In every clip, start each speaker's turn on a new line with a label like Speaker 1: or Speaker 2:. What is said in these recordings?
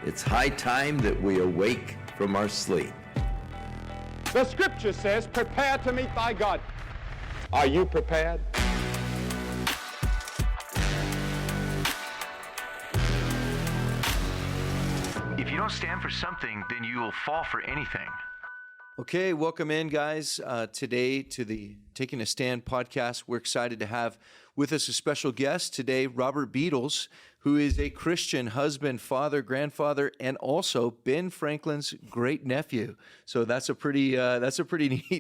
Speaker 1: It's high time that we awake from our sleep.
Speaker 2: The scripture says, prepare to meet thy God. Are you prepared?
Speaker 3: If you don't stand for something, then you will fall for anything.
Speaker 4: Okay, welcome in, guys. Today to the Taking a Stand podcast. We're excited to have with us a special guest today, Robert Beatles, who is a Christian husband, father, grandfather, and also Ben Franklin's great-nephew. So that's a pretty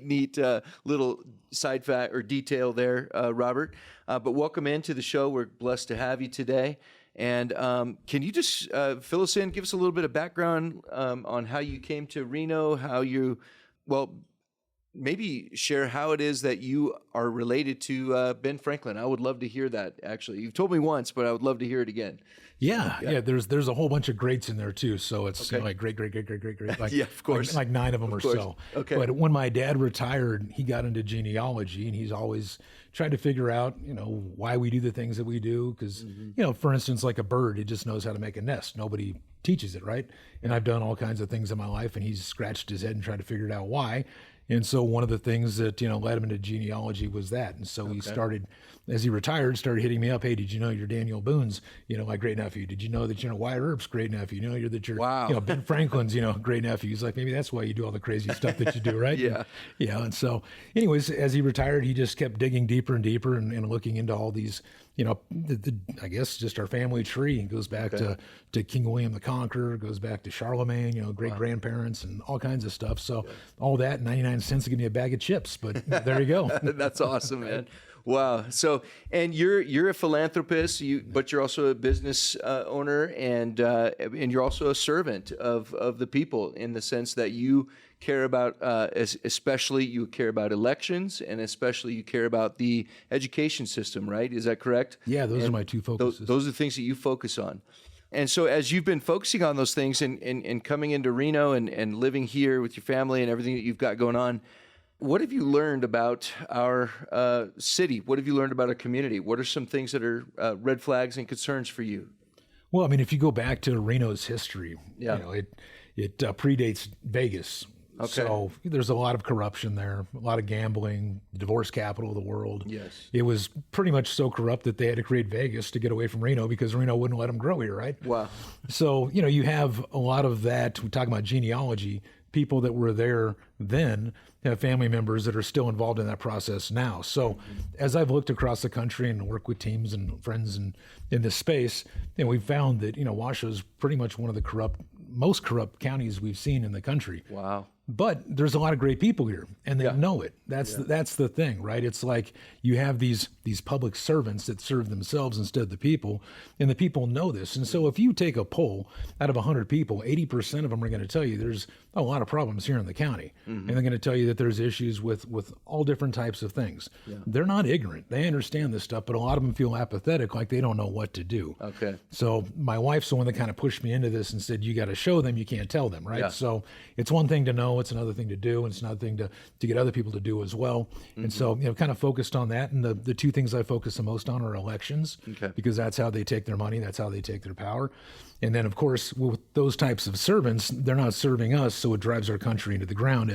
Speaker 4: neat little side fact or detail there, Robert. But welcome into the show. We're blessed to have you today. And can you just fill us in, give us a little bit of background on how you came to Reno, maybe share how it is that you are related to Ben Franklin. I would love to hear that, actually. You've told me once, but I would love to hear it again.
Speaker 5: Yeah. There's a whole bunch of greats in there, too. So it's like great. Like,
Speaker 4: yeah, of course.
Speaker 5: Like 9 of them or so.
Speaker 4: Okay.
Speaker 5: But when my dad retired, he got into genealogy, and he's always tried to figure out, why we do the things that we do. Because, for instance, like a bird, it just knows how to make a nest. Nobody teaches it, right? And I've done all kinds of things in my life, and he's scratched his head and tried to figure it out why. And so one of the things that, led him into genealogy was that. And so he started, as he retired, started hitting me up. Hey, did you know you're Daniel Boone's, my great-nephew? Did you know that, Wyatt Earp's great-nephew? You're Ben Franklin's, great-nephew. He's like, maybe that's why you do all the crazy stuff that you do, right?
Speaker 4: Yeah.
Speaker 5: And so anyways, as he retired, he just kept digging deeper and deeper and looking into all these, I guess just our family tree. It goes back to King William the Conqueror, goes back to Charlemagne, great-grandparents and all kinds of stuff. So all that, 99 cents to give me a bag of chips, but there you go.
Speaker 4: That's awesome, man. Wow. So, and you're a philanthropist, but you're also a business owner, and you're also a servant of the people in the sense that you care about, especially you care about elections, and especially you care about the education system, right? Is that correct?
Speaker 5: Yeah, those are my two focuses.
Speaker 4: Those are the things that you focus on. And so as you've been focusing on those things and coming into Reno and living here with your family and everything that you've got going on, what have you learned about our city? What have you learned about our community? What are some things that are red flags and concerns for you?
Speaker 5: Well, I mean, if you go back to Reno's history, it predates Vegas.
Speaker 4: Okay.
Speaker 5: So there's a lot of corruption there, a lot of gambling, the divorce capital of the world.
Speaker 4: Yes.
Speaker 5: It was pretty much so corrupt that they had to create Vegas to get away from Reno because Reno wouldn't let them grow here, right?
Speaker 4: Wow.
Speaker 5: So, you have a lot of that. We're talking about genealogy. People that were there then have family members that are still involved in that process now. So as I've looked across the country and worked with teams and friends in this space, we've found that, Washoe is pretty much one of the most corrupt counties we've seen in the country.
Speaker 4: Wow.
Speaker 5: But there's a lot of great people here, and they know it. That's the thing, right? It's like you have these public servants that serve themselves instead of the people, and the people know this. And so if you take a poll out of 100 people, 80% of them are going to tell you there's a lot of problems here in the county. And they're going to tell you that there's issues with all different types of things. Yeah. They're not ignorant. They understand this stuff, but a lot of them feel apathetic, like they don't know what to do.
Speaker 4: Okay.
Speaker 5: So my wife's the one that kind of pushed me into this and said, you got to show them, you can't tell them, right?
Speaker 4: Yeah.
Speaker 5: So it's one thing to know, it's another thing to do, and it's another thing to get other people to do as well. And so, kind of focused on that. And the two things I focus the most on are elections, because that's how they take their money, that's how they take their power. And then, of course, with those types of servants, they're not serving us, so it drives our country into the ground,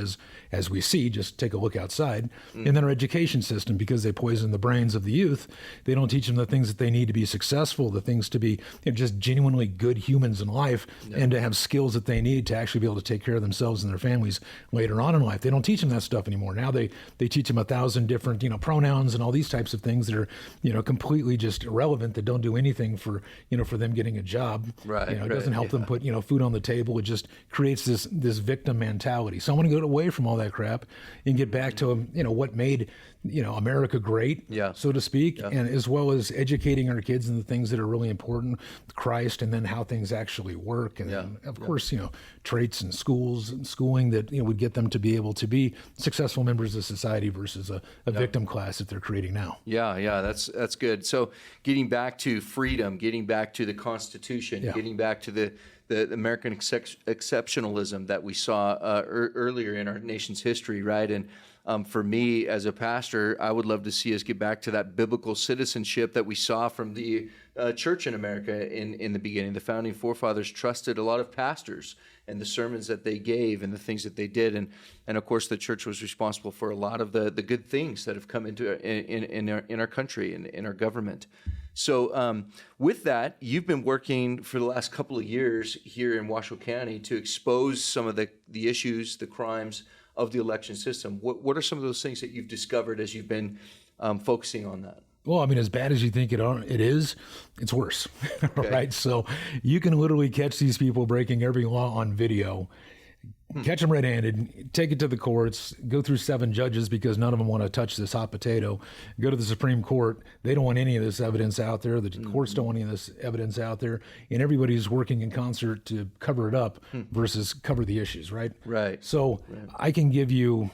Speaker 5: as we see. Just take a look outside. And then our education system, because they poison the brains of the youth, they don't teach them the things that they need to be successful, the things to be just genuinely good humans in life, and to have skills that they need to actually be able to take care of themselves and their families later on in life. They don't teach them that stuff anymore. Now they teach them 1,000 different pronouns and all these types of things that are completely just irrelevant, that don't do anything for for them getting a job.
Speaker 4: Right.
Speaker 5: It doesn't help them put food on the table. It just creates this victim mentality. So I want to get away from all that crap and get back to what made America great, so to speak, and as well as educating our kids in the things that are really important, Christ, and then how things actually work, and then, of course traits and schooling that would get them to be able to be successful members of society versus a victim class that they're creating now.
Speaker 4: Yeah, that's good. So getting back to freedom, getting back to the Constitution, getting back to the American exceptionalism that we saw earlier in our nation's history, right? And For me as a pastor, I would love to see us get back to that biblical citizenship that we saw from the church in America in the beginning. The founding forefathers trusted a lot of pastors and the sermons that they gave and the things that they did. And of course, the church was responsible for a lot of the good things that have come into in our country and in our government. So with that, you've been working for the last couple of years here in Washoe County to expose some of the issues, the crimes of the election system. What are some of those things that you've discovered as you've been focusing on that?
Speaker 5: Well, I mean, as bad as you think it is, it's worse, right? So you can literally catch these people breaking every law on video, catch them red-handed, take it to the courts, go through 7 judges because none of them want to touch this hot potato, go to the Supreme Court. They don't want any of this evidence out there. The courts don't want any of this evidence out there. And everybody's working in concert to cover it up versus cover the issues, right?
Speaker 4: Right.
Speaker 5: So I can give you,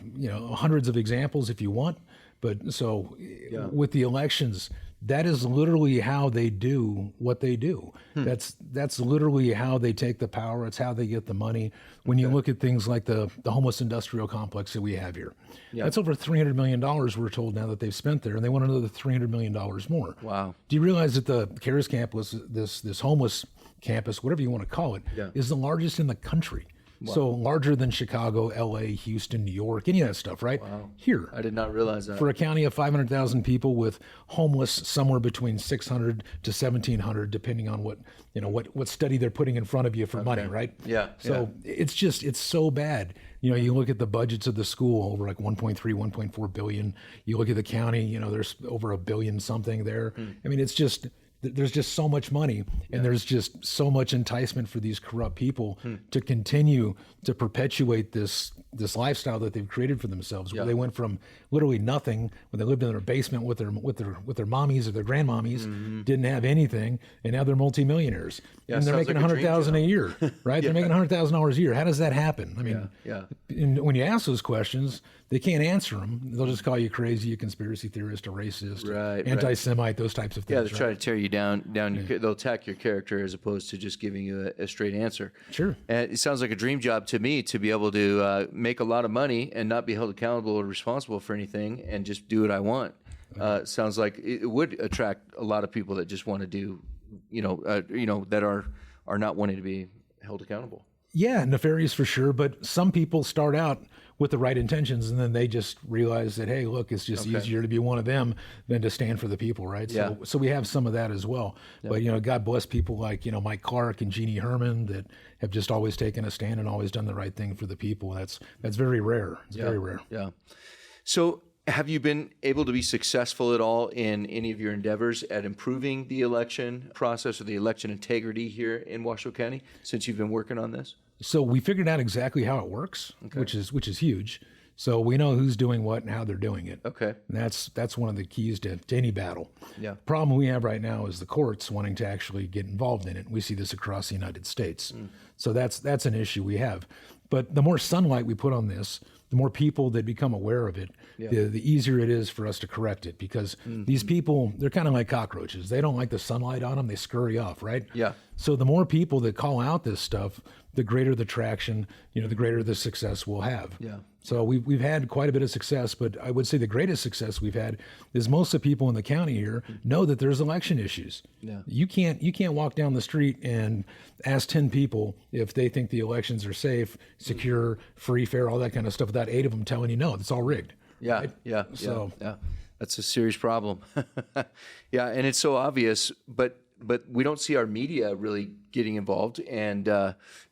Speaker 5: hundreds of examples if you want. But so with the elections, that is literally how they do what they do. That's literally how they take the power. It's how they get the money. When you look at things like the homeless industrial complex that we have here, that's over $300 million we're told now that they've spent there, and they want another $300 million more.
Speaker 4: Wow.
Speaker 5: Do you realize that the CARES campus, this homeless campus, whatever you want to call it, is the largest in the country? Wow. So larger than Chicago, LA, Houston, New York, any of that stuff, right?
Speaker 4: Wow.
Speaker 5: Here.
Speaker 4: I did not realize that.
Speaker 5: For a county of 500,000 people with homeless somewhere between 600 to 1,700, depending on what study they're putting in front of you for money, right?
Speaker 4: Yeah.
Speaker 5: So it's so bad. You look at the budgets of the school, over like 1.3, 1.4 billion. You look at the county, there's over $1 billion something there. I mean, there's just so much money, and there's just so much enticement for these corrupt people to continue to perpetuate this lifestyle that they've created for themselves, where they went from literally nothing when they lived in their basement with their mommies or their grandmommies, didn't have anything, and now they're multimillionaires, and they're making $100,000 a year, right? They're making $100,000 a year. How does that happen? I mean, and when you ask those questions, they can't answer them. They'll just call you crazy, a conspiracy theorist, a racist, anti-Semite, those types of things.
Speaker 4: Yeah, they try to tear you down. They'll attack your character as opposed to just giving you a straight answer.
Speaker 5: Sure.
Speaker 4: And it sounds like a dream job to me to be able to make a lot of money and not be held accountable or responsible for anything and just do what I want. Sounds like it would attract a lot of people that just want to do, that are not wanting to be held accountable.
Speaker 5: Yeah, nefarious for sure. But some people start out with the right intentions, and then they just realize that, hey, look, it's just easier to be one of them than to stand for the people, right? So we have some of that as well. But, God bless people like, Mike Clark and Jeannie Herman that have just always taken a stand and always done the right thing for the people. That's very rare. It's very rare.
Speaker 4: Yeah. So have you been able to be successful at all in any of your endeavors at improving the election process or the election integrity here in Washoe County since you've been working on this?
Speaker 5: So we figured out exactly how it works, which is huge. So we know who's doing what and how they're doing it. Okay. And that's one of the keys to any battle. Yeah. Problem we have right now is the courts wanting to actually get involved in it. We see this across the United States. So that's an issue we have. But the more sunlight we put on this, the more people that become aware of it, the easier it is for us to correct it, because these people, they're kind of like cockroaches. They don't like the sunlight on them. They scurry off, right? Yeah. So the more people that call out this stuff, the greater the traction, the greater the success we'll have. Yeah. So we've had quite a bit of success, but I would say the greatest success we've had is most of the people in the county here know that there's election issues. Yeah. You can't walk down the street and ask 10 people if they think the elections are safe, secure, free, fair, all that kind of stuff without 8 of them telling you no, it's all rigged. Yeah. Right? Yeah. So yeah. That's a serious problem. Yeah, and it's so obvious, but we don't see our media really getting involved and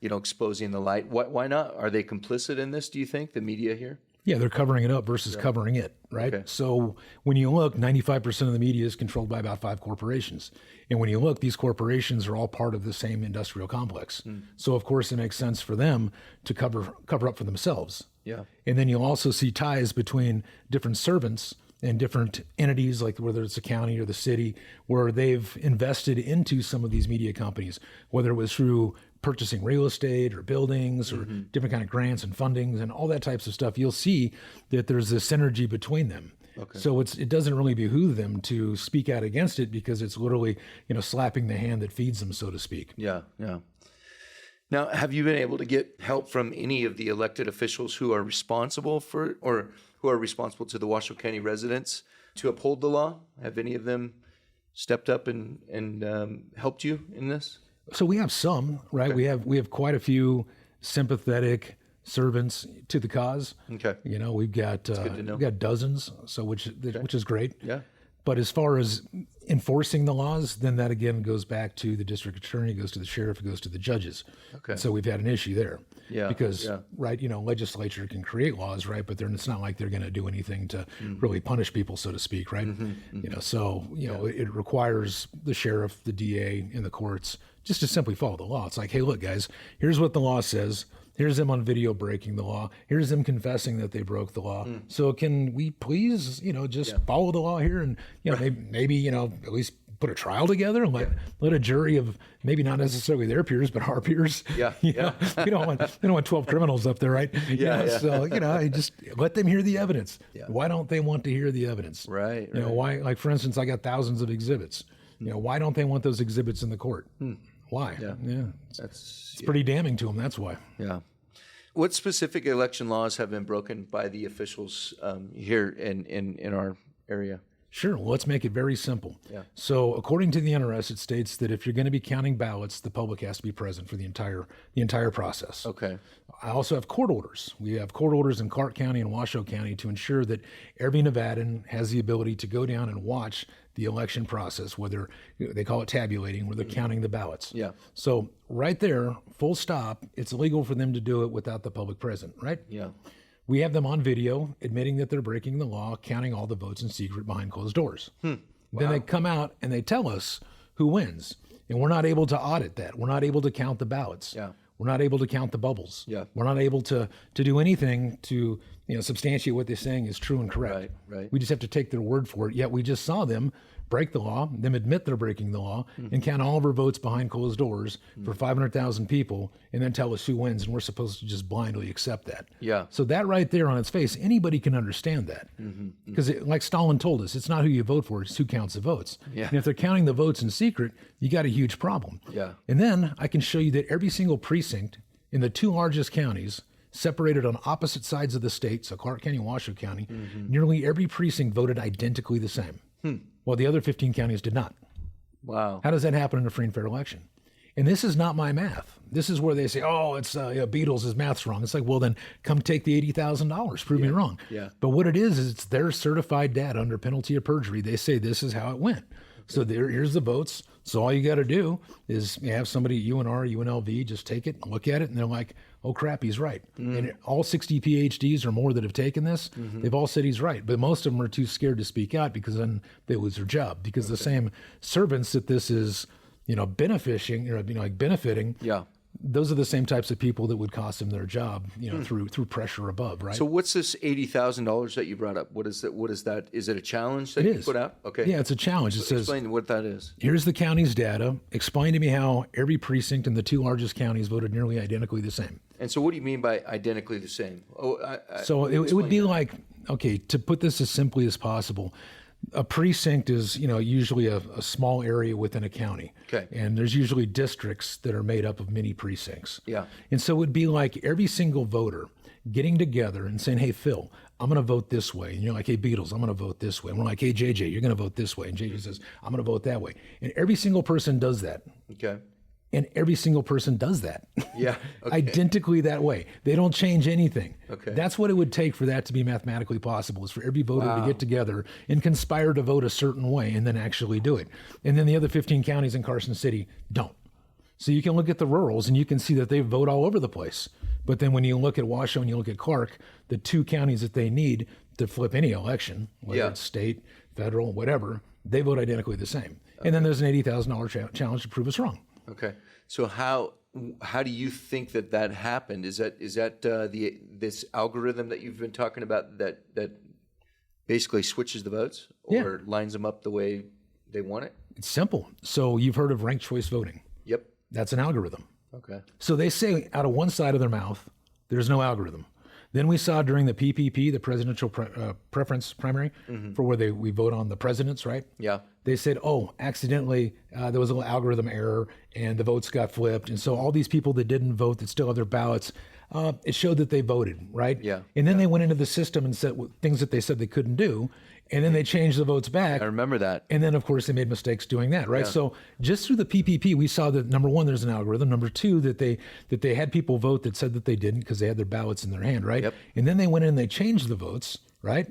Speaker 5: exposing the light. Why not? Are they complicit in this, do you think, the media here? Yeah, they're covering it up versus covering it, right? Okay. So when you look, 95% of the media is controlled by about 5 corporations. And when you look, these corporations are all part of the same industrial complex. So of course it makes sense for them to cover up for themselves. Yeah. And then you'll also see ties between different servants and different entities, like whether it's the county or the city, where they've invested into some of these media companies, whether it was through purchasing real estate or buildings or different kind of grants and fundings and all that types of stuff. You'll see that there's this synergy between them. Okay. So it doesn't really behoove them to speak out against it, because it's literally, slapping the hand that feeds them, so to speak. Yeah, yeah.
Speaker 4: Now, have you been able to get help from any of the elected officials who are responsible for, or who are responsible to the Washoe County residents to uphold the law? Have any of them stepped up and helped you in this?
Speaker 5: So we have some, right?
Speaker 4: Okay.
Speaker 5: We have quite a few sympathetic servants to the cause.
Speaker 4: Okay.
Speaker 5: You know, we've got dozens, so which is great.
Speaker 4: Yeah.
Speaker 5: But as far as enforcing the laws, then that again goes back to the district attorney, goes to the sheriff, it goes to the judges.
Speaker 4: Okay.
Speaker 5: So we've had an issue there.
Speaker 4: Yeah.
Speaker 5: Because, right, you know, legislature can create laws, right, but it's not like they're going to do anything to really punish people, so to speak, right? You know, so, you know, it requires the sheriff, the DA, and the courts just to simply follow the law. It's like, hey, look, guys, here's what the law says. Here's them on video breaking the law. Here's them confessing that they broke the law. So can we please, you know, just follow the law here and, you know, maybe, you know, at least put a trial together and let a jury of maybe not necessarily their peers, but our peers.
Speaker 4: Yeah.
Speaker 5: You know, we don't want 12 criminals up there, right? So, you know, I just let them hear the evidence. Why don't they want to hear the evidence?
Speaker 4: Right.
Speaker 5: You know, why, like, for instance, I got thousands of exhibits. You know, why don't they want those exhibits in the court? Why? It's pretty damning to them. That's why.
Speaker 4: Yeah. What specific election laws have been broken by the officials here in our area?
Speaker 5: Sure. Well, let's make it very simple. So according to the NRS, it states that if you're going to be counting ballots, the public has to be present for the entire process.
Speaker 4: Okay.
Speaker 5: I also have court orders. We have court orders in Clark County and Washoe County to ensure that every Nevadan has the ability to go down and watch the election process, whether they call it tabulating, where they're counting the ballots.
Speaker 4: Yeah.
Speaker 5: So right there, full stop, it's illegal for them to do it without the public present, right?
Speaker 4: Yeah.
Speaker 5: We have them on video admitting that they're breaking the law, counting all the votes in secret behind closed doors. Then they come out and they tell us who wins. And we're not able to audit that. We're not able to count the ballots.
Speaker 4: Yeah.
Speaker 5: We're not able to count the bubbles.
Speaker 4: Yeah.
Speaker 5: We're not able to do anything to, you know, substantiate what they're saying is true and correct.
Speaker 4: Right.
Speaker 5: We just have to take their word for it. Yet we just saw them break the law, them admit they're breaking the law, and count all of our votes behind closed doors for 500,000 people, and then tell us who wins, and we're supposed to just blindly accept that.
Speaker 4: Yeah.
Speaker 5: So that right there on its face, anybody can understand that. Because like Stalin told us, it's not who you vote for, it's who counts the votes.
Speaker 4: Yeah.
Speaker 5: And if they're counting the votes in secret, you got a huge problem.
Speaker 4: Yeah.
Speaker 5: And then I can show you that every single precinct in the two largest counties, separated on opposite sides of the state, so Clark County and Washoe County, nearly every precinct voted identically the same, while the other 15 counties did not.
Speaker 4: Wow.
Speaker 5: How does that happen in a free and fair election? And this is not my math. This is where they say, oh, it's Beatles, his math's wrong. It's like, well, then come take the $80,000, prove me wrong.
Speaker 4: Yeah.
Speaker 5: But what it is it's their certified data under penalty of perjury. They say this is how it went. So here's the votes. So all you got to do is have somebody at UNR, UNLV, just take it, look at it, and they're like, oh, crap, he's right. And all 60 PhDs or more that have taken this, they've all said he's right. But most of them are too scared to speak out because then they lose their job. Because the same servants that this is, you know, benefiting, those are the same types of people that would cost them their job, you know, through pressure above, right?
Speaker 4: So what's this $80,000 that you brought up? What is that? What is that? Is it a challenge that
Speaker 5: It
Speaker 4: you
Speaker 5: is.
Speaker 4: put out? Okay.
Speaker 5: Yeah, it's a challenge. It says,
Speaker 4: Explain what that is.
Speaker 5: here's the county's data. Explain to me how every precinct in the two largest counties voted nearly identically the same.
Speaker 4: And so what do you mean by identically the same?
Speaker 5: So it would be like, okay, to put this as simply as possible, a precinct is, you know, usually a small area within a county.
Speaker 4: Okay.
Speaker 5: And there's usually districts that are made up of mini precincts.
Speaker 4: Yeah.
Speaker 5: And so it would be like every single voter getting together and saying, hey, Phil, I'm going to vote this way. And you're like, hey, Beatles, I'm going to vote this way. And we're like, hey, JJ, you're going to vote this way. And JJ says, I'm going to vote that way. And every single person does that.
Speaker 4: Okay.
Speaker 5: And every single person does that.
Speaker 4: Yeah. Okay.
Speaker 5: Identically that way. They don't change anything.
Speaker 4: Okay.
Speaker 5: That's what it would take for that to be mathematically possible, is for every voter to get together and conspire to vote a certain way and then actually do it. And then the other 15 counties in Carson City don't. So you can look at the rurals and you can see that they vote all over the place. But then when you look at Washoe and you look at Clark, the two counties that they need to flip any election, whether it's state, federal, whatever, they vote identically the same. And then there's an $80,000 challenge to prove us wrong.
Speaker 4: Okay. So how do you think that happened? Is that this algorithm that you've been talking about that basically switches the votes or lines them up the way they want it?
Speaker 5: It's simple. So you've heard of ranked choice voting.
Speaker 4: Yep.
Speaker 5: That's an algorithm.
Speaker 4: Okay.
Speaker 5: So they say out of one side of their mouth, there's no algorithm. Then we saw during the PPP, the presidential preference primary, for where we vote on the presidents, right?
Speaker 4: Yeah.
Speaker 5: They said, oh, accidentally, there was a little algorithm error and the votes got flipped. And so all these people that didn't vote that still have their ballots, it showed that they voted, right?
Speaker 4: Yeah.
Speaker 5: And then they went into the system and said things that they said they couldn't do. And then they changed the votes back.
Speaker 4: I remember that.
Speaker 5: And then, of course, they made mistakes doing that, right?
Speaker 4: Yeah.
Speaker 5: So just through the PPP, we saw that, number one, there's an algorithm. Number two, that they had people vote that said that they didn't because they had their ballots in their hand, right?
Speaker 4: Yep.
Speaker 5: And then they went in and they changed the votes, right?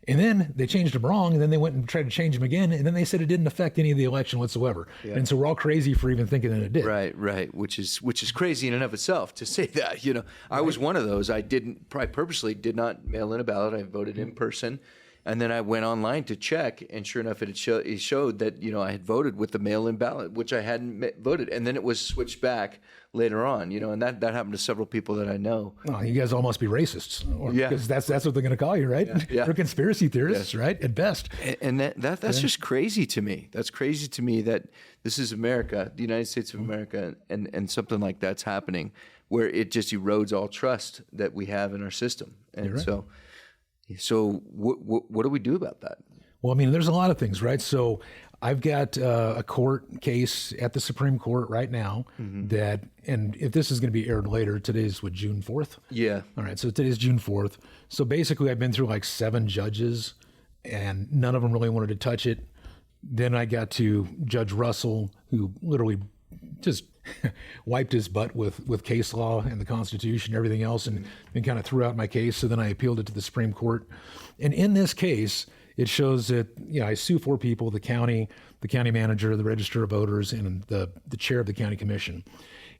Speaker 5: And then they changed them wrong, and then they went and tried to change them again, and then they said it didn't affect any of the election whatsoever. Yeah. And so we're all crazy for even thinking that it did.
Speaker 4: Right. Which is crazy in and of itself to say that. You know, I was one of those. I purposely did not mail in a ballot. I voted in person. And then I went online to check, and sure enough, it showed that, you know, I had voted with the mail-in ballot, which I hadn't voted. And then it was switched back later on, you know, and that happened to several people that I know.
Speaker 5: Oh, you guys all must be racists, because that's what they're going to call you, right?
Speaker 4: Yeah.
Speaker 5: They're conspiracy theorists, right? At best.
Speaker 4: And that's just crazy to me. That's crazy to me that this is America, the United States of America, and something like that's happening where it just erodes all trust that we have in our system. And
Speaker 5: right.
Speaker 4: So what do we do about that?
Speaker 5: Well, I mean, there's a lot of things, right? So I've got a court case at the Supreme Court right now that, and if this is going to be aired later, today's June 4th?
Speaker 4: Yeah.
Speaker 5: All right, so today's June 4th. So basically I've been through like 7 judges and none of them really wanted to touch it. Then I got to Judge Russell, who literally just wiped his butt with case law and the Constitution and everything else, and kind of threw out my case. So then I appealed it to the Supreme Court. And in this case, it shows that, you know, I sue 4 people, the county manager, the register of voters, and the chair of the county commission.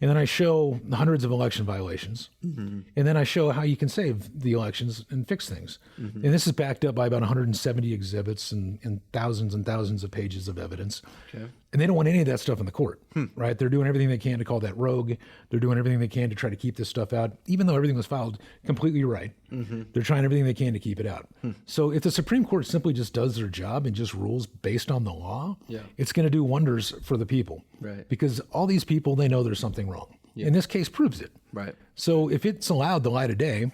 Speaker 5: And then I show hundreds of election violations. And then I show how you can save the elections and fix things. And this is backed up by about 170 exhibits and thousands of pages of evidence. Okay. And they don't want any of that stuff in the court, right? They're doing everything they can to call that rogue. They're doing everything they can to try to keep this stuff out, even though everything was filed completely right. They're trying everything they can to keep it out. So if the Supreme Court simply just does their job and just rules based on the law, it's going to do wonders for the people.
Speaker 4: Right.
Speaker 5: Because all these people, they know there's something wrong. And this case proves it.
Speaker 4: Right.
Speaker 5: So if it's allowed the light of day,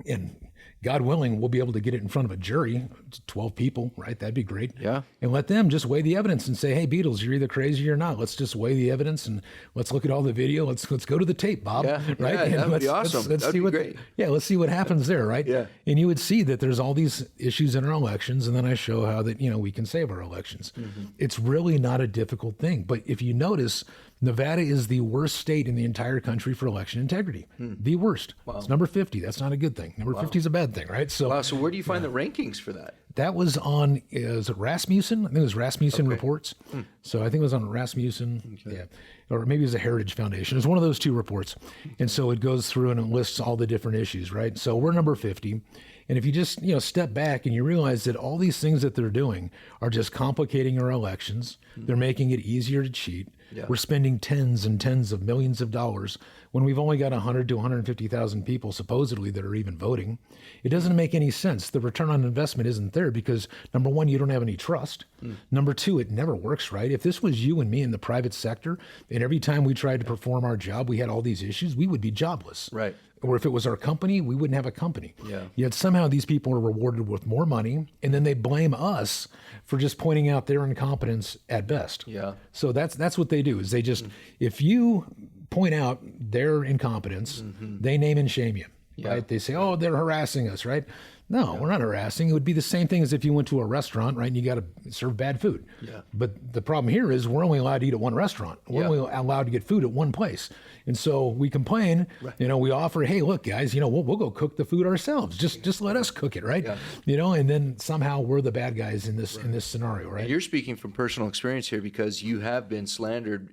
Speaker 5: and God willing, we'll be able to get it in front of a jury, 12 people, right? That'd be great.
Speaker 4: Yeah.
Speaker 5: And let them just weigh the evidence and say, hey, Beatles, you're either crazy or not. Let's just weigh the evidence and let's look at all the video. Let's go to the tape, Bob.
Speaker 4: Yeah.
Speaker 5: Right?
Speaker 4: Yeah,
Speaker 5: and
Speaker 4: that would be awesome.
Speaker 5: Let's
Speaker 4: That'd
Speaker 5: see
Speaker 4: be great.
Speaker 5: Yeah, let's see what happens there, right?
Speaker 4: Yeah.
Speaker 5: And you would see that there's all these issues in our elections, and then I show how that, you know, we can save our elections. It's really not a difficult thing. But if you notice, Nevada is the worst state in the entire country for election integrity. The worst. Wow. It's number 50. That's not a good thing. Number 50 is a bad thing, right? So,
Speaker 4: So where do you find the rankings for that?
Speaker 5: that was on, is it Rasmussen? I think it was Rasmussen Reports. So I think it was on Rasmussen. Yeah. Or maybe it was a Heritage Foundation. It was one of those 2 reports. And so it goes through and it lists all the different issues, right? So we're number 50. And if you just, step back and you realize that all these things that they're doing are just complicating our elections, they're making it easier to cheat. Yeah. We're spending tens and tens of millions of dollars when we've only got 100 to 150,000 people supposedly that are even voting. It doesn't make any sense. The return on investment isn't there because, number one, you don't have any trust. Number two, it never works right. If this was you and me in the private sector, and every time we tried to perform our job, we had all these issues, we would be jobless.
Speaker 4: Right.
Speaker 5: Or if it was our company, we wouldn't have a company.
Speaker 4: Yeah.
Speaker 5: Yet somehow these people are rewarded with more money, and then they blame us for just pointing out their incompetence at best.
Speaker 4: Yeah.
Speaker 5: So that's what they do, is they just, if you point out their incompetence, they name and shame you, right? They say, oh, they're harassing us, right? No, we're not harassing. It would be the same thing as if you went to a restaurant, right, and you got to serve bad food. Yeah. But the problem here is we're only allowed to eat at one restaurant. We're only allowed to get food at one place. And so we complain, we offer, hey, look, guys, we'll go cook the food ourselves. Just let us cook it, right? Yeah. And then somehow we're the bad guys in this scenario, right?
Speaker 4: And you're speaking from personal experience here because you have been slandered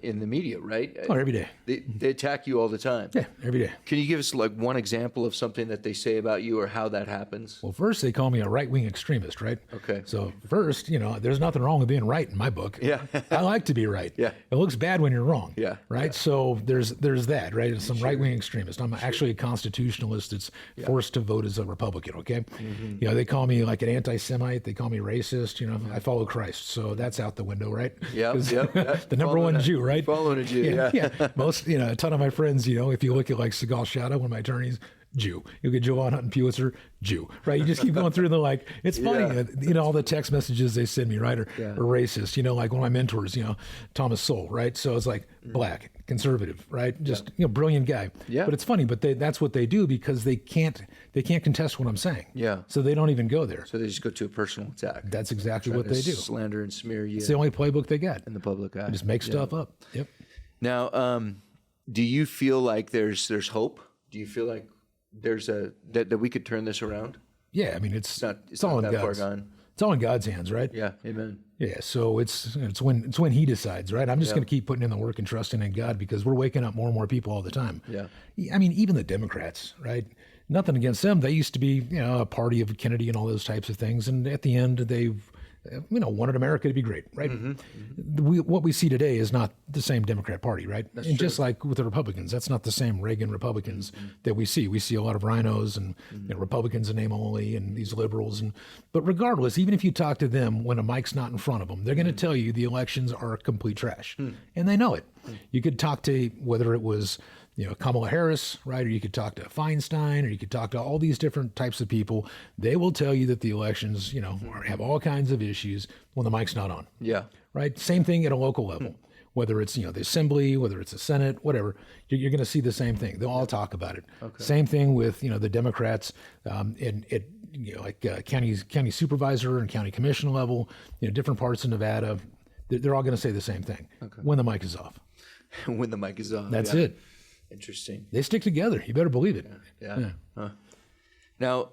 Speaker 4: in the media, right?
Speaker 5: Oh, every day.
Speaker 4: They attack you all the time.
Speaker 5: Yeah, every day.
Speaker 4: Can you give us like one example of something that they say about you or how that happens?
Speaker 5: Well, first they call me a right-wing extremist, right?
Speaker 4: Okay.
Speaker 5: So first, there's nothing wrong with being right in my book.
Speaker 4: Yeah.
Speaker 5: I like to be right.
Speaker 4: Yeah.
Speaker 5: It looks bad when you're wrong.
Speaker 4: Yeah.
Speaker 5: Right.
Speaker 4: Yeah.
Speaker 5: So there's that, right? Some right-wing extremist. I'm actually a constitutionalist that's forced to vote as a Republican. Okay. They call me like an anti-Semite. They call me racist. I follow Christ, so that's out the window, right?
Speaker 4: Yeah.
Speaker 5: The number one Jew, right?
Speaker 4: Following a Jew.
Speaker 5: Yeah. Most, a ton of my friends, if you look at like Segal Shadow, one of my attorneys, Jew. You'll get Joanne Hutton Pulitzer, Jew, right? You just keep going through. And they're like, it's funny, all the text messages they send me, right, are racist. Like one of my mentors, Thomas Sowell, right? So it's like black, conservative, right? Just brilliant guy. Yeah. But it's funny, but that's what they do because they can't contest what I'm saying.
Speaker 4: Yeah.
Speaker 5: So they don't even go there.
Speaker 4: So they just go to a personal attack.
Speaker 5: That's exactly what they do.
Speaker 4: Slander and smear you.
Speaker 5: It's the only playbook they got
Speaker 4: in the public eye.
Speaker 5: They just make stuff up. Yep.
Speaker 4: Now, do you feel like there's hope? Do you feel like there's that we could turn this around?
Speaker 5: Yeah, I mean it's
Speaker 4: not
Speaker 5: all in
Speaker 4: that
Speaker 5: God's.
Speaker 4: far gone.
Speaker 5: It's all in God's hands, right?
Speaker 4: Yeah, amen.
Speaker 5: Yeah, so it's when He decides, right? I'm just going to keep putting in the work and trusting in God because we're waking up more and more people all the time.
Speaker 4: Yeah,
Speaker 5: I mean even the Democrats, right? Nothing against them. They used to be a party of Kennedy and all those types of things, and at the end they wanted America to be great, right? What we see today is not the same Democrat Party, right? That's and true. Just like with the Republicans, that's not the same Reagan Republicans that we see. We see a lot of rhinos and Republicans in name only and these liberals. But regardless, even if you talk to them when a mic's not in front of them, they're going to tell you the elections are complete trash. And they know it. You could talk to whether it was Kamala Harris, right? Or you could talk to Feinstein, or you could talk to all these different types of people. They will tell you that the elections, have all kinds of issues when the mic's not on.
Speaker 4: Yeah.
Speaker 5: Right. Same thing at a local level, whether it's, the assembly, whether it's the Senate, whatever, you're going to see the same thing. They'll all talk about it. Okay. Same thing with, the Democrats county supervisor and county commission level, different parts of Nevada. They're all going to say the same thing when the mic is off.
Speaker 4: When the mic is on.
Speaker 5: That's it.
Speaker 4: Interesting.
Speaker 5: They stick together. You better believe it.
Speaker 4: Yeah. Huh. Now,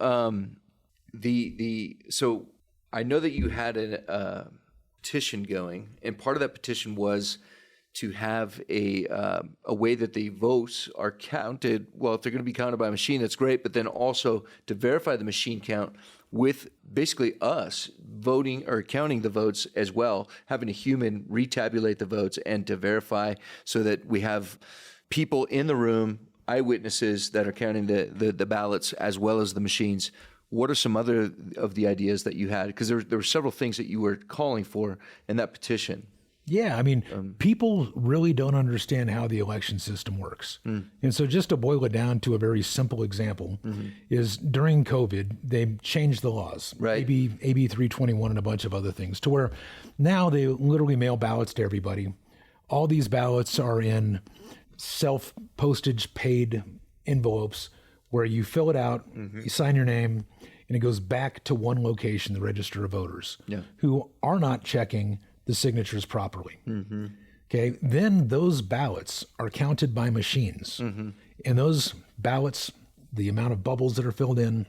Speaker 4: so I know that you had a petition going, and part of that petition was to have a way that the votes are counted. Well, if they're going to be counted by a machine, that's great. But then also to verify the machine count with basically us voting or counting the votes as well, having a human retabulate the votes and to verify so that we have people in the room, eyewitnesses that are counting the ballots as well as the machines. What are some other of the ideas that you had? Because there were several things that you were calling for in that petition.
Speaker 5: Yeah, I mean, people really don't understand how the election system works. And so just to boil it down to a very simple example is during COVID, they changed the laws,
Speaker 4: right?
Speaker 5: AB 321 and a bunch of other things to where now they literally mail ballots to everybody. All these ballots are in self-postage paid envelopes where you fill it out, you sign your name, and it goes back to one location, the Register of Voters, who are not checking the signatures properly. Okay, then those ballots are counted by machines. And those ballots, the amount of bubbles that are filled in,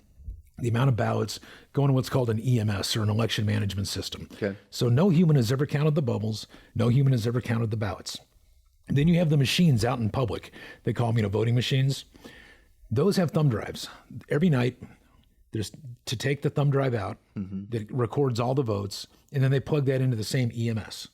Speaker 5: the amount of ballots go into what's called an EMS or an election management system. Okay. So no human has ever counted the bubbles, no human has ever counted the ballots. Then you have the machines out in public. They call them, voting machines. Those have thumb drives. Every night, there's to take the thumb drive out that records all the votes, and then they plug that into the same EMS,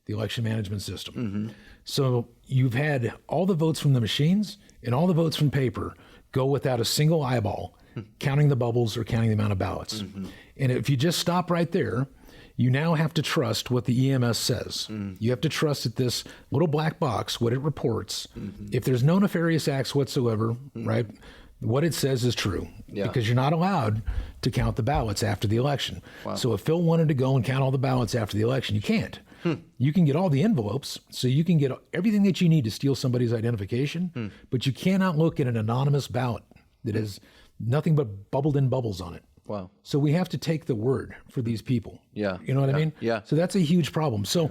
Speaker 5: the election management system. So you've had all the votes from the machines and all the votes from paper go without a single eyeball counting the bubbles or counting the amount of ballots. And if you just stop right there, you now have to trust what the EMS says. You have to trust that this little black box, what it reports, if there's no nefarious acts whatsoever, right, what it says is true. Because you're not allowed to count the ballots after the election. So if Phil wanted to go and count all the ballots after the election, you can't. You can get all the envelopes, so you can get everything that you need to steal somebody's identification, but you cannot look at an anonymous ballot that has nothing but bubbled in bubbles on it.
Speaker 4: Wow.
Speaker 5: So we have to take the word for these people.
Speaker 4: Yeah.
Speaker 5: You know what I mean?
Speaker 4: Yeah.
Speaker 5: So that's a huge problem. So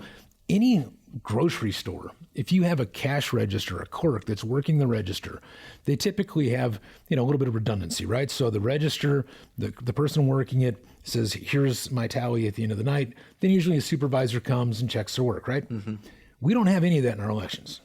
Speaker 5: any grocery store, if you have a cash register, a clerk that's working the register, they typically have, a little bit of redundancy, right? So the register, the person working it says, here's my tally at the end of the night. Then usually a supervisor comes and checks their work, right? We don't have any of that in our elections.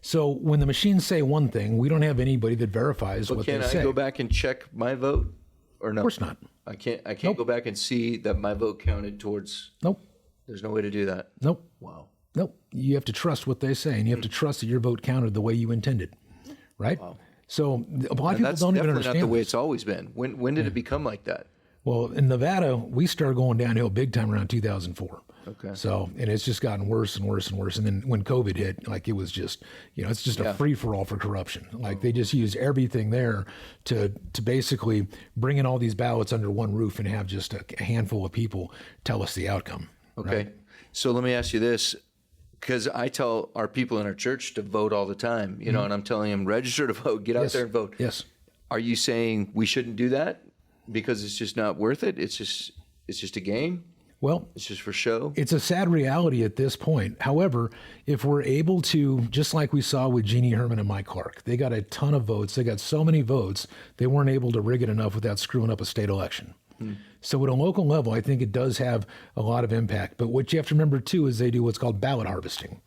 Speaker 5: So when the machines say one thing, we don't have anybody that verifies what they say.
Speaker 4: Can I go back and check my vote? Or no?
Speaker 5: Of course not.
Speaker 4: I can't go back and see that my vote counted towards.
Speaker 5: Nope.
Speaker 4: There's no way to do that.
Speaker 5: Nope.
Speaker 4: Wow.
Speaker 5: Nope. You have to trust what they say, and you have to trust that your vote counted the way you intended, right? Wow. So a lot of people don't even understand.
Speaker 4: That's not the way it's always been. When did it become like that?
Speaker 5: Well, in Nevada, we started going downhill big time around 2004.
Speaker 1: Okay.
Speaker 5: So, and it's just gotten worse and worse and worse. And then when COVID hit, like, it was just, it's just a free for all for corruption. Like, they just use everything there to basically bring in all these ballots under one roof and have just a handful of people tell us the outcome.
Speaker 4: Okay.
Speaker 5: Right?
Speaker 4: So let me ask you this, because I tell our people in our church to vote all the time, and I'm telling them, register to vote, get out there and vote.
Speaker 5: Yes.
Speaker 4: Are you saying we shouldn't do that because it's just not worth it? It's just a game?
Speaker 5: Well,
Speaker 4: It's just for show?
Speaker 5: it's a sad reality at this point. However, if we're able to, just like we saw with Jeannie Herman and Mike Clark, they got a ton of votes. They got so many votes, they weren't able to rig it enough without screwing up a state election. So at a local level, I think it does have a lot of impact. But what you have to remember, too, is they do what's called ballot harvesting.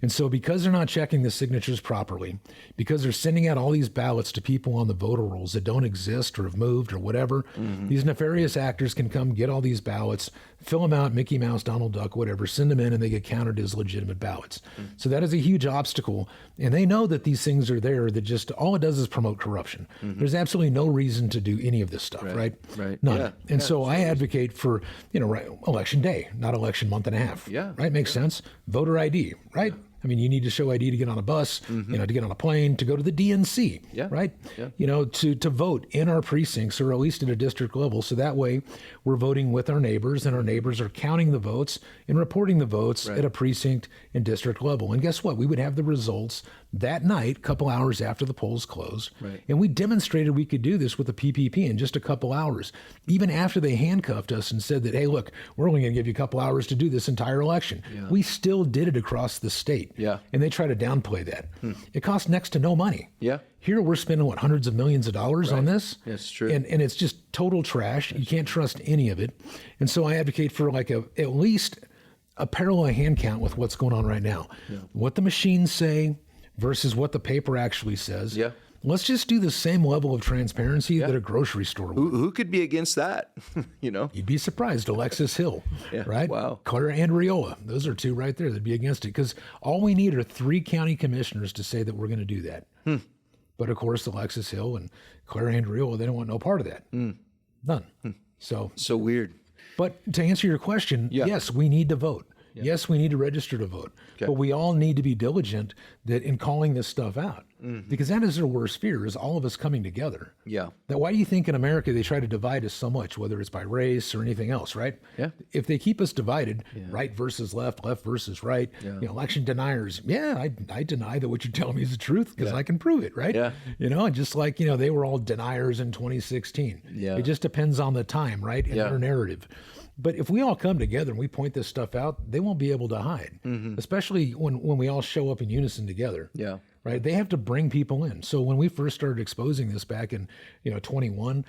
Speaker 5: And so because they're not checking the signatures properly, because they're sending out all these ballots to people on the voter rolls that don't exist or have moved or whatever, these nefarious actors can come get all these ballots, fill them out, Mickey Mouse, Donald Duck, whatever, send them in, and they get counted as legitimate ballots. So that is a huge obstacle. And they know that these things are there, that just all it does is promote corruption. There's absolutely no reason to do any of this stuff, right?
Speaker 4: Right.
Speaker 5: None.
Speaker 4: Yeah.
Speaker 5: And so I advocate for, election day, not election month and a half.
Speaker 4: Yeah.
Speaker 5: Right? Makes sense. Voter ID, right? I mean, you need to show ID to get on a bus, to get on a plane, to go to the DNC,
Speaker 4: Yeah.
Speaker 5: right?
Speaker 4: Yeah.
Speaker 5: To vote in our precincts or at least at a district level. So that way we're voting with our neighbors, and our neighbors are counting the votes and reporting the votes at a precinct and district level. And guess what? We would have the results that night, a couple hours after the polls closed.
Speaker 4: Right.
Speaker 5: And we demonstrated we could do this with the PPP in just a couple hours, even after they handcuffed us and said that, hey, look, we're only going to give you a couple hours to do this entire election. We still did it across the state.
Speaker 4: Yeah.
Speaker 5: And they try to downplay that. It costs next to no money.
Speaker 4: Yeah.
Speaker 5: Here we're spending, hundreds of millions of dollars on this?
Speaker 4: That's true.
Speaker 5: And it's just total trash. You can't trust any of it. And so I advocate for at least a parallel hand count with what's going on right now. What the machines say versus what the paper actually says.
Speaker 4: Yeah.
Speaker 5: Let's just do the same level of transparency that a grocery store would.
Speaker 4: Who could be against that?
Speaker 5: You'd be surprised. Alexis Hill, right?
Speaker 4: Wow.
Speaker 5: Clara Andriola. Those are two right there that'd be against it, because all we need are 3 county commissioners to say that we're going to do that. But of course, Alexis Hill and Clara Andriola, they don't want no part of that. None. So
Speaker 4: weird.
Speaker 5: But to answer your question, yes, we need to vote. Yes, we need to register to vote. But we all need to be diligent that in calling this stuff out, because that is their worst fear, is all of us coming together.
Speaker 4: Yeah.
Speaker 5: Now, why do you think in America they try to divide us so much, whether it's by race or anything else, right?
Speaker 4: Yeah.
Speaker 5: If they keep us divided, right versus left, left versus right, election deniers, I deny that what you're telling me is the truth because I can prove it, right?
Speaker 4: Yeah.
Speaker 5: And just like, they were all deniers in 2016.
Speaker 4: Yeah.
Speaker 5: It just depends on the time, right? And their narrative. But if we all come together and we point this stuff out, they won't be able to hide, especially when we all show up in unison together.
Speaker 4: Yeah.
Speaker 5: Right. They have to bring people in. So when we first started exposing this back in, 21,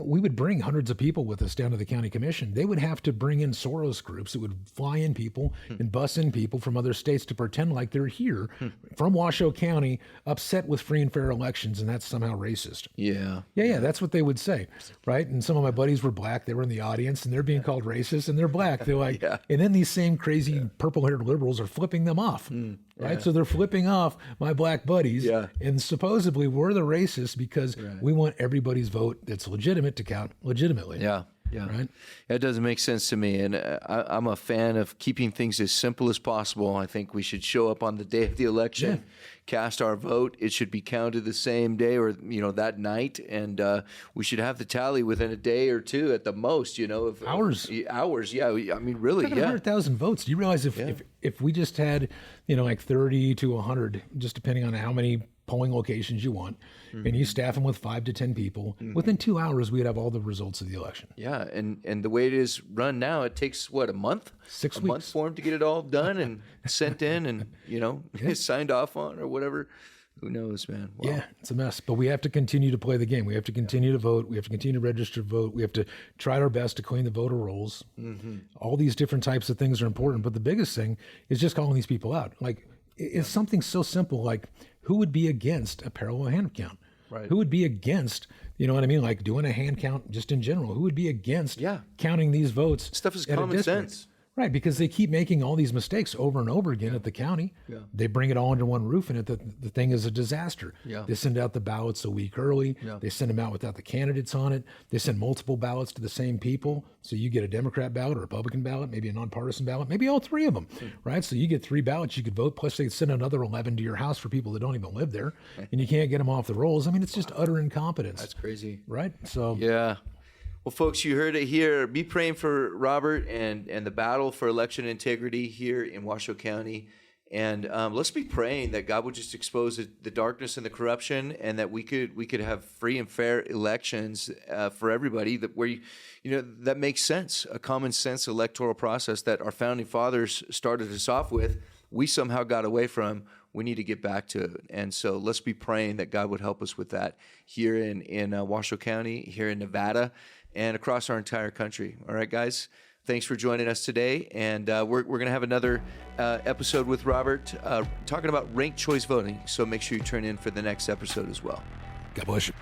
Speaker 5: we would bring hundreds of people with us down to the county commission. They would have to bring in Soros groups that would fly in people and bus in people from other states to pretend like they're here from Washoe County, upset with free and fair elections, and that's somehow racist.
Speaker 4: Yeah.
Speaker 5: Yeah, that's what they would say, right? And some of my buddies were black. They were in the audience, and they're being called racist, and they're black. They're like, and then these same crazy purple-haired liberals are flipping them off, right? So they're flipping off my black buddies, and supposedly we're the racists because we want everybody's vote that's legitimate to count legitimately.
Speaker 4: Yeah.
Speaker 5: Right?
Speaker 4: That doesn't make sense to me. And I'm a fan of keeping things as simple as possible. I think we should show up on the day of the election, cast our vote. It should be counted the same day or, that night. And we should have the tally within a day or two at the most,
Speaker 5: Hours.
Speaker 4: Hours, yeah. I mean, really,
Speaker 5: 100,000 votes. Do you realize if we just had, like 30 to 100, just depending on how many polling locations you want, and you staff them with 5 to 10 people, within 2 hours, we'd have all the results of the election.
Speaker 4: Yeah, and the way it is run now, it takes, a month?
Speaker 5: 6
Speaker 4: a
Speaker 5: weeks.
Speaker 4: month for them to get it all done and sent in and, signed off on or whatever. Who knows, man? Wow.
Speaker 5: Yeah, it's a mess. But we have to continue to play the game. We have to continue to vote. We have to continue to register to vote. We have to try our best to clean the voter rolls. All these different types of things are important. But the biggest thing is just calling these people out. Like, it's something so simple like, who would be against a parallel hand count?
Speaker 4: Right.
Speaker 5: Who would be against, like doing a hand count just in general? Who would be against counting these votes?
Speaker 4: Stuff is
Speaker 5: at a
Speaker 4: common
Speaker 5: district?
Speaker 4: sense.
Speaker 5: Right, because they keep making all these mistakes over and over again at the county.
Speaker 4: Yeah.
Speaker 5: They bring it all under one roof, and the thing is a disaster.
Speaker 4: Yeah.
Speaker 5: They send out the ballots a week early.
Speaker 4: Yeah.
Speaker 5: They send them out without the candidates on it. They send multiple ballots to the same people. So you get a Democrat ballot, a Republican ballot, maybe a nonpartisan ballot, maybe all three of them, right? So you get 3 ballots you could vote, plus they send another 11 to your house for people that don't even live there, and you can't get them off the rolls. I mean, it's just utter incompetence.
Speaker 4: That's crazy.
Speaker 5: Right? So
Speaker 4: Yeah. Well, folks, you heard it here. Be praying for Robert and the battle for election integrity here in Washoe County. And let's be praying that God would just expose the darkness and the corruption, and that we could have free and fair elections for everybody. That makes sense, a common sense electoral process that our founding fathers started us off with. We somehow got away from. We need to get back to it. And so let's be praying that God would help us with that here in Washoe County, here in Nevada, and across our entire country. All right, guys, thanks for joining us today. And we're going to have another episode with Robert talking about ranked choice voting. So make sure you turn in for the next episode as well.
Speaker 5: God bless you.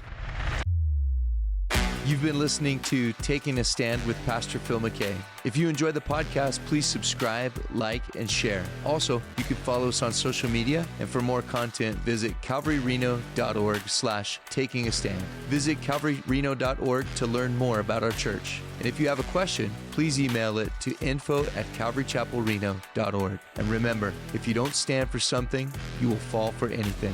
Speaker 4: You've been listening to Taking a Stand with Pastor Phil McKay. If you enjoy the podcast, please subscribe, like, and share. Also, you can follow us on social media, and for more content, visit calvaryreno.org/takingastand. Visit calvaryreno.org to learn more about our church. And if you have a question, please email it to info@calvarychapelreno.org. And remember, if you don't stand for something, you will fall for anything.